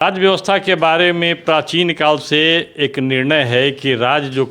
राज्य व्यवस्था के बारे में प्राचीन काल से एक निर्णय है कि राज्य जो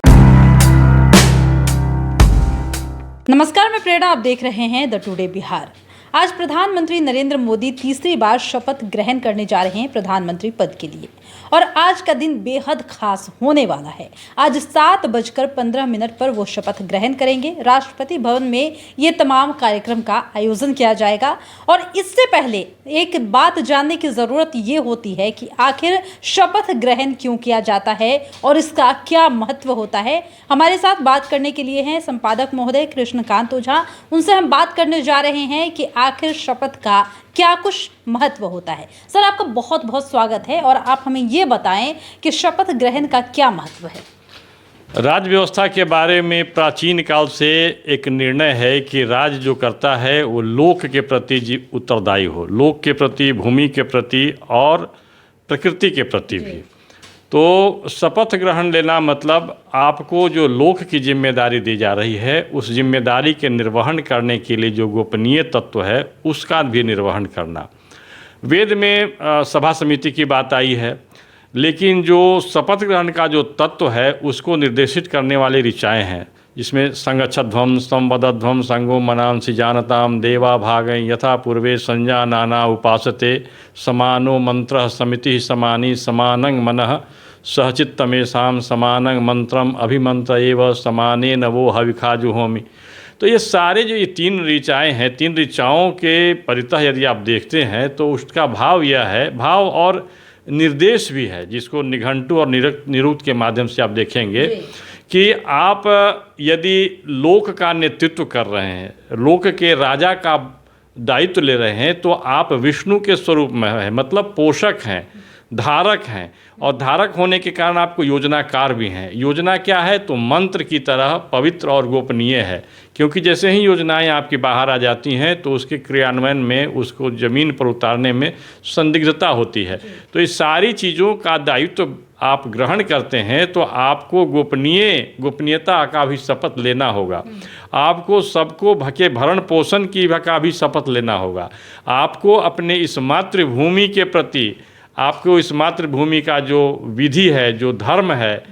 नमस्कार, मैं प्रेरणा, आप देख रहे हैं द टुडे बिहार। आज प्रधानमंत्री नरेंद्र मोदी तीसरी बार शपथ ग्रहण करने जा रहे हैं प्रधानमंत्री पद के लिए और आज का दिन बेहद खास होने वाला है। आज 7:15 पर वो शपथ ग्रहण करेंगे। राष्ट्रपति भवन में ये तमाम कार्यक्रम का आयोजन किया जाएगा और इससे पहले एक बात जानने की जरूरत ये होती है कि आखिर शपथ ग्रहण क्यों किया जाता है और इसका क्या महत्व होता है। हमारे साथ बात करने के लिए हैं संपादक महोदय कृष्णकांत ओझा। उनसे हम बात करने जा रहे हैं कि आखिर शपथ का क्या कुछ महत्व होता है। सर, आपका बहुत बहुत स्वागत है और आप हमें ये बताएं कि शपथ ग्रहण का क्या महत्व है। राज्य व्यवस्था के बारे में प्राचीन काल से एक निर्णय है कि राज्य जो करता है वो लोक के प्रति उत्तरदायी हो, लोक के प्रति, भूमि के प्रति और प्रकृति के प्रति भी। तो शपथ ग्रहण लेना मतलब आपको जो लोक की जिम्मेदारी दी जा रही है उस जिम्मेदारी के निर्वहन करने के लिए जो गोपनीय तत्व है उसका भी निर्वहन करना। वेद में सभा समिति की बात आई है, लेकिन जो शपथ ग्रहण का जो तत्व है उसको निर्देशित करने वाली ऋचाएँ हैं, जिसमें संगच्छध्वम संवदध्वम संगो मनांसि जानताम देवा भागं यथा पूर्वे संजानाना उपासते समानो मंत्र समिति समानी समानं मनः सहचित्तमेषां समानं मंत्रम अभिमंत्र एव समाने नवो हविखाजुहोमि। तो ये सारे जो ये तीन ऋचाएँ हैं, तीन ऋचाओं के परितः यदि आप देखते हैं तो उसका भाव यह है, भाव और निर्देश भी है, जिसको निघंटु और निरुक्त के माध्यम से आप देखेंगे कि आप यदि लोक का नेतृत्व कर रहे हैं, लोक के राजा का दायित्व ले रहे हैं, तो आप विष्णु के स्वरूप में हैं, मतलब पोषक हैं, धारक हैं। और धारक होने के कारण आपको योजनाकार भी हैं। योजना क्या है? तो मंत्र की तरह पवित्र और गोपनीय है, क्योंकि जैसे ही योजनाएं आपकी बाहर आ जाती हैं तो उसके क्रियान्वयन में, उसको ज़मीन पर उतारने में संदिग्धता होती है। तो इस सारी चीज़ों का दायित्व आप ग्रहण करते हैं तो आपको गोपनीयता का भी शपथ लेना होगा। आपको सबको भके भरण पोषण की का भी शपथ लेना होगा। आपको अपने इस मातृभूमि के प्रति, आपको इस मातृभूमि का जो विधि है, जो धर्म है,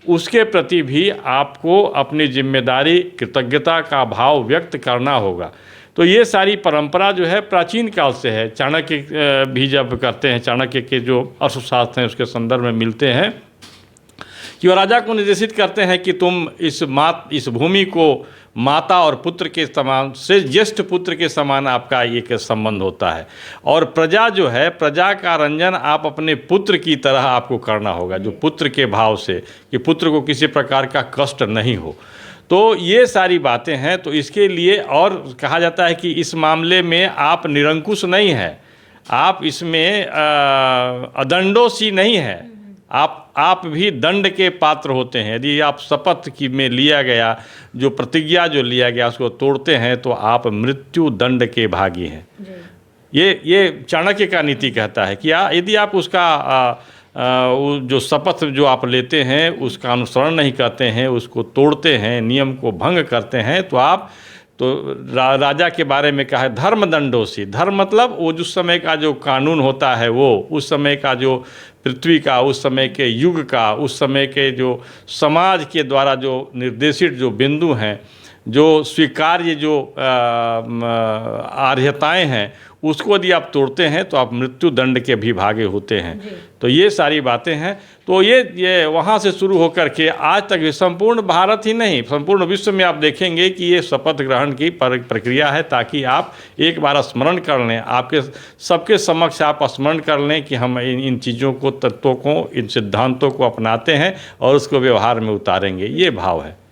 उसके प्रति भी आपको अपनी जिम्मेदारी, कृतज्ञता का भाव व्यक्त करना होगा। तो ये सारी परंपरा जो है प्राचीन काल से है। चाणक्य भी जब करते हैं, चाणक्य के जो अर्थशास्त्र हैं उसके संदर्भ में मिलते हैं कि वो राजा को निर्देशित करते हैं कि तुम इस भूमि को माता और पुत्र के समान से, ज्येष्ठ पुत्र के समान आपका एक संबंध होता है। और प्रजा जो है, प्रजा का रंजन आप अपने पुत्र की तरह आपको करना होगा, जो पुत्र के भाव से, कि पुत्र को किसी प्रकार का कष्ट नहीं हो। तो ये सारी बातें हैं। तो इसके लिए और कहा जाता है कि इस मामले में आप निरंकुश नहीं हैं, आप इसमें अदंडोसी नहीं है, आप भी दंड के पात्र होते हैं। यदि आप शपथ की में लिया गया जो प्रतिज्ञा जो लिया गया उसको तोड़ते हैं तो आप मृत्यु दंड के भागी हैं। ये चाणक्य का नीति कहता है कि यदि आप उसका जो शपथ जो आप लेते हैं उसका अनुसरण नहीं करते हैं, उसको तोड़ते हैं, नियम को भंग करते हैं, तो आप राजा के बारे में कहा है धर्मदंडोसी। धर्म मतलब वो जिस समय का जो कानून होता है, वो उस समय का जो पृथ्वी का, उस समय के युग का, उस समय के जो समाज के द्वारा जो निर्देशित जो बिंदु हैं, जो स्वीकार्य जो आर्यताएं हैं, उसको यदि आप तोड़ते हैं तो आप मृत्यु दंड के भी भागे होते हैं। तो ये सारी बातें हैं। तो ये वहाँ से शुरू होकर के आज तक संपूर्ण भारत ही नहीं, संपूर्ण विश्व में आप देखेंगे कि ये शपथ ग्रहण की प्रक्रिया है, ताकि आप एक बार स्मरण कर लें, आपके सबके समक्ष आप स्मरण कर लें कि हम इन चीज़ों को, तत्वों को, इन सिद्धांतों को अपनाते हैं और उसको व्यवहार में उतारेंगे। ये भाव है।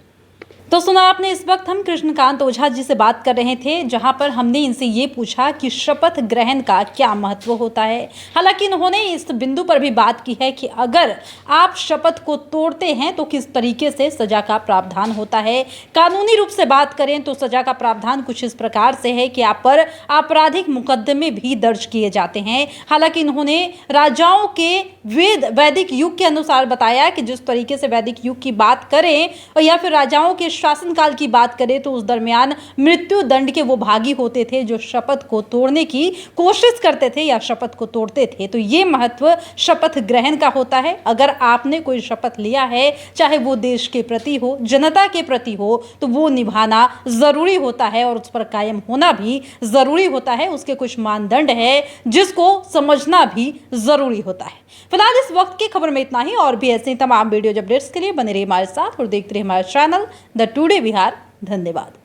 तो सुना आपने, इस वक्त हम कृष्णकांत ओझा जी से बात कर रहे थे, जहां पर हमने इनसे ये पूछा कि शपथ ग्रहण का क्या महत्व होता है। हालांकि इन्होंने इस बिंदु पर भी बात की है कि अगर आप शपथ को तोड़ते हैं तो किस तरीके से सजा का प्रावधान होता है। कानूनी रूप से बात करें तो सजा का प्रावधान कुछ इस प्रकार से है कि आप पर आपराधिक मुकदमे भी दर्ज किए जाते हैं। हालांकि इन्होंने राजाओं के वैदिक युग के अनुसार बताया कि जिस तरीके से वैदिक युग की बात करें या फिर राजाओं के शासनकाल की बात करें तो उस दरमियान मृत्यु दंड के वो भागी होते थे जो शपथ को तोड़ने की कोशिश करते थे या शपथ को तोड़ते थे। तो ये महत्व शपथ ग्रहण का होता है। अगर आपने कोई शपथ लिया है, चाहे वो देश के प्रति हो, जनता के प्रति हो, तो वो निभाना जरूरी होता है और उस पर कायम होना भी जरूरी होता है। उसके कुछ मानदंड है जिसको समझना भी जरूरी होता है। फिलहाल इस वक्त की खबर में इतना ही। और भी ऐसे तमाम वीडियो अपडेट्स के लिए बने रहिए हमारे साथ और देखते रहिए हमारा चैनल द टुडे बिहार। धन्यवाद।